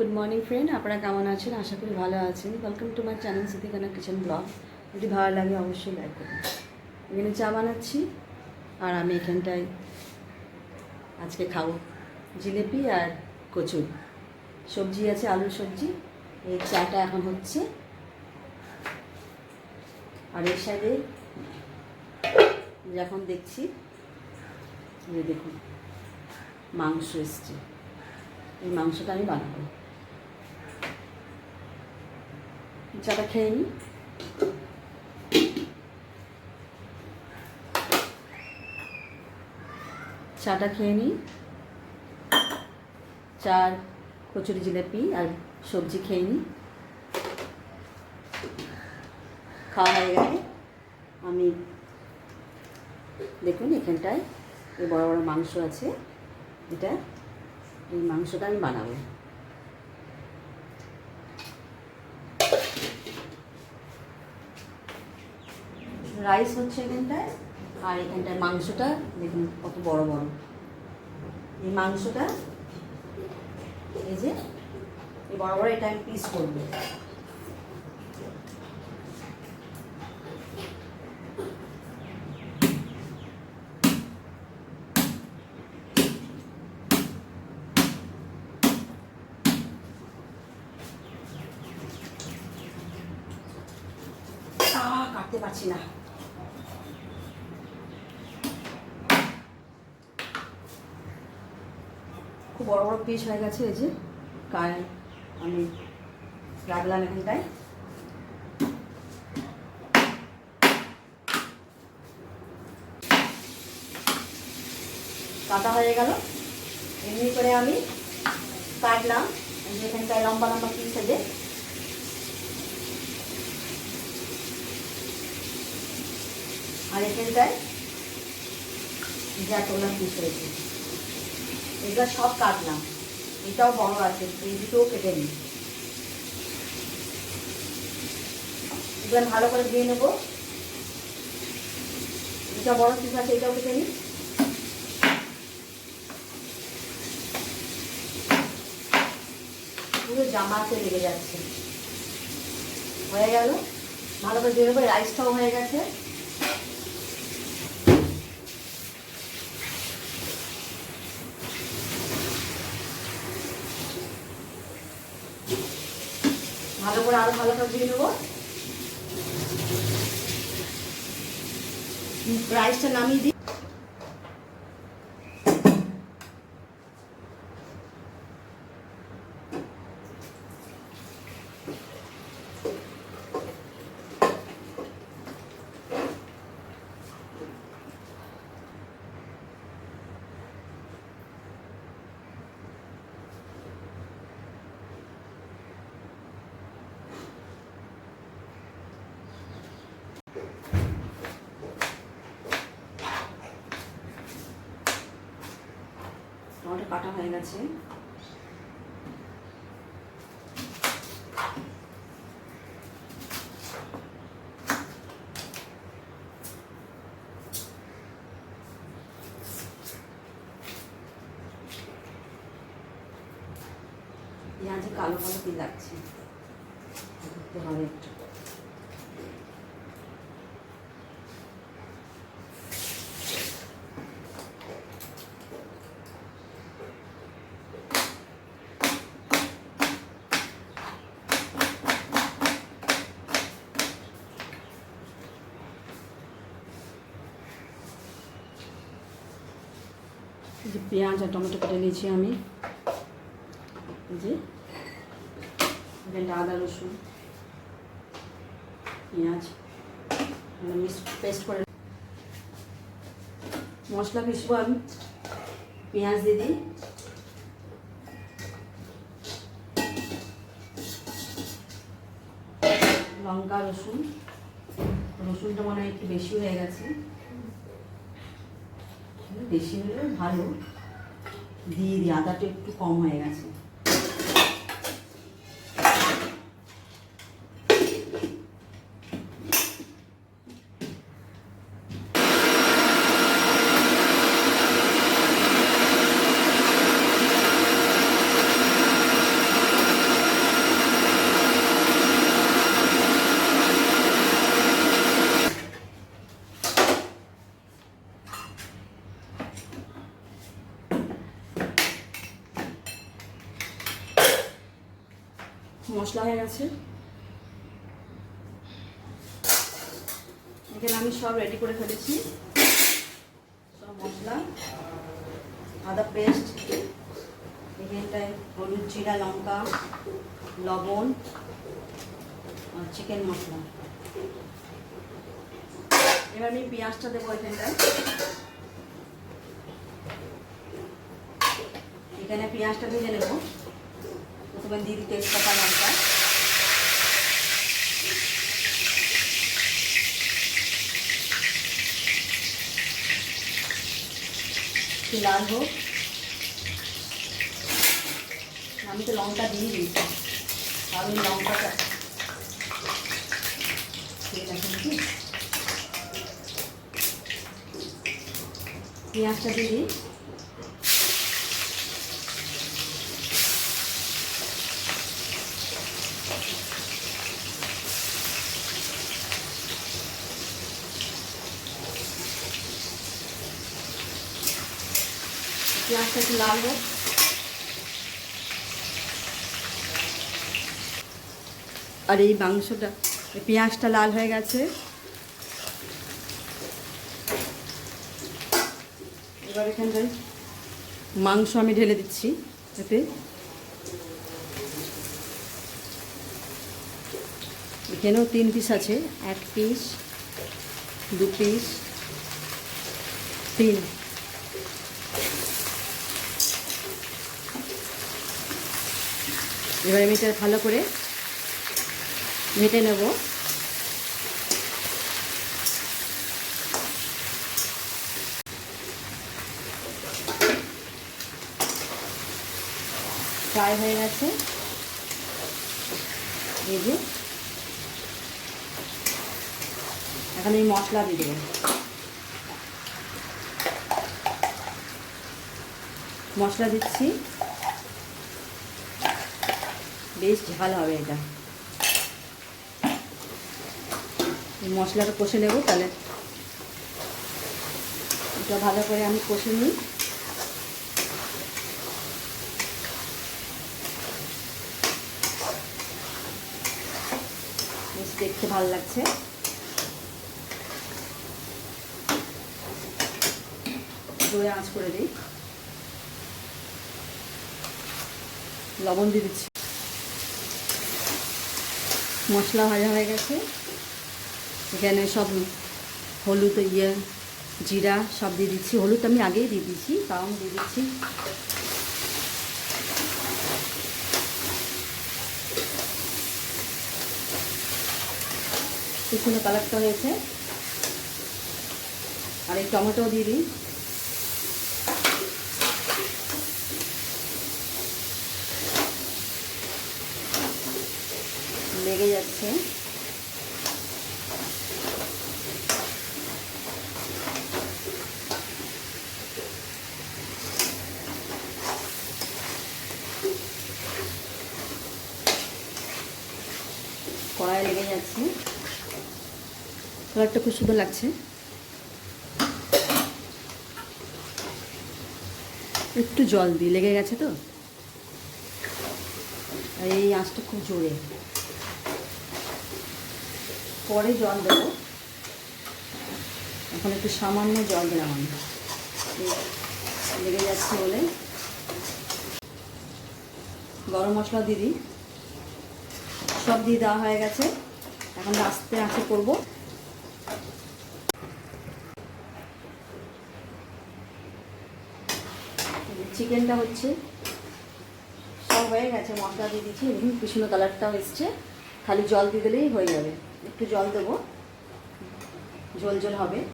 Good morning friend, আপনারা কেমন আছেন? আশা করি ভালো আছেন। Welcome to my channel Siddiqana kitchen blog. যদি ভালো লাগে অবশ্যই লাইক করুন। এখানে চা বানাচ্ছি আর আমি এখানটায় আজকে খাবো জিলিপি আর কচুরি। সবজি আছে, আলুর সবজি। এই চাটা এখন হচ্ছে। আর এর সাইডে যখন দেখছি যে দেখুন মাংস এসছে, এই মাংসটা আমি বানাবো। চাটা খেয়ে নিই। চাটা খেয়ে নিই, চার কচুরি জিলাপি আর সবজি খেয়ে নিই। খাওয়া হয়ে গেলে আমি দেখুন এখানটায় এই বড় বড় মাংস আছে, এই মাংসটা আমি বানাবো। রাইস হচ্ছে এখানটায়, আর এখানটায় মাংসটা দেখুন কত বড় বড়। এই মাংসটা এই যে এই বড় বড় এটা আমি পিস করবো। কাটতে পারছি না। খুব বড় বড় পিস হয়ে গেছে। এই যে আমি রাখলাম এখানটায়। কাটা হয়ে গেল। এমনি করে আমি কাটলাম যেখানটায় লম্বা লম্বা পিস আছে। আর এখানটায় যতগুলো পিস হয়েছে এগুলো সব কাটলাম। এটাও বড় আছে, এই দুটোও কেটে নিই। এগুলো ভালো করে দিয়ে নেবো। এটা বড় পিস আছে, এটাও কেটে নিই। পুরো জামাতে লেগে যাচ্ছে। হয়ে গেল, ভালো করে দিয়ে নেবো। রাইসটাও হয়ে গেছে। ভালো করে আরো ভালো করে দিয়ে নেবো। রাইসটা নামিয়ে দিই। টমেটো কাটা হয়ে গেছে। পেঁয়াজে কালো কালো কি লাগছে, দেখতে হবে একটু। যে পেঁয়াজ আর টমেটো কেটে নিয়েছি আমি। যে এখানটা আদা রসুন পেঁয়াজ পেস্ট করে মশলা পিসবো আমি। পেঁয়াজ দিয়ে দিই, লঙ্কা রসুনটা মনে হয় একটু বেশি হয়ে গেছে। বেশি হলেও ভালো, দিয়ে দিই। আদাটা একটু কম হয়ে গেছে। মশলা হয়ে গেছে। এখানে আমি সব রেডি করে ফেলেছি, সব মশলা, আদা পেস্ট, এখানটায় হলুদ, জিরা, লঙ্কা, লবণ আর চিকেন মশলা। এবার আমি পেঁয়াজটা দেবো এখানটায়। এখানে পেঁয়াজটা ভেজে নেব। প্রথমে দিয়ে দিই তেজপাতা, লঙ্কা, লাল হোক। আমি তো লঙ্কা দিয়ে দিয়েছি, আমি লঙ্কাটা পেঁয়াজটা দিয়ে দিই। পেঁয়াজটা একটু লাল হোক। আর এই মাংসটা, পেঁয়াজটা লাল হয়ে গেছে। এবার এখানটায় মাংস আমি ঢেলে দিচ্ছি। এতে এখানেও 3 পিস আছে, 1 পিস, 2 পিস, 3। এবার আমি এটা ভালো করে মেটে নেব। ফ্রাই হয়ে গেছে। এই যে এখন এই মশলা দিয়ে দেবো। মশলা দিচ্ছি, বেশ ঝাল হবে এটা। মশলাটা কষে নেব, তাহলে এটা ভালো করে আমি কষে নিই। বেশ দেখতে ভালো লাগছে। জোরে আঁচ করে দিই। লবণ দিয়ে দিচ্ছি। মশলা ভাজা হয়ে গেছে। এখানে সব হলুদ, জিরা সব দিয়ে দিচ্ছি। হলুদ আমি আগেই দিয়ে দিচ্ছি, তাও আমি দিয়ে দিচ্ছি। খুব সুন্দর কালারটা হয়েছে। আর এই টমেটো দিয়ে দিই। লেগে যাচ্ছে। কড়াই লেগে যাচ্ছে। কালারটা খুব সুন্দর লাগছে। একটু জল দিই, লেগে গেছে তো। আর এই আঁচটা খুব জোরে, পরে জল দেবো। এখন একটু সামান্য জল দিলাম আমি, লেগে যাচ্ছে বলে। গরম মশলা দিয়ে দিই। সব দিয়ে দেওয়া হয়ে গেছে। এখন আস্তে আস্তে করবো। চিকেনটা হচ্ছে, সব হয়ে গেছে, মশলা দিয়ে দিচ্ছি। দেখুন কি সুন্দর কালারটাও এসছে। খালি জল দিয়ে দিলেই হয়ে যাবে। একটু জল দেবো, ঝোল ঝোল হবে।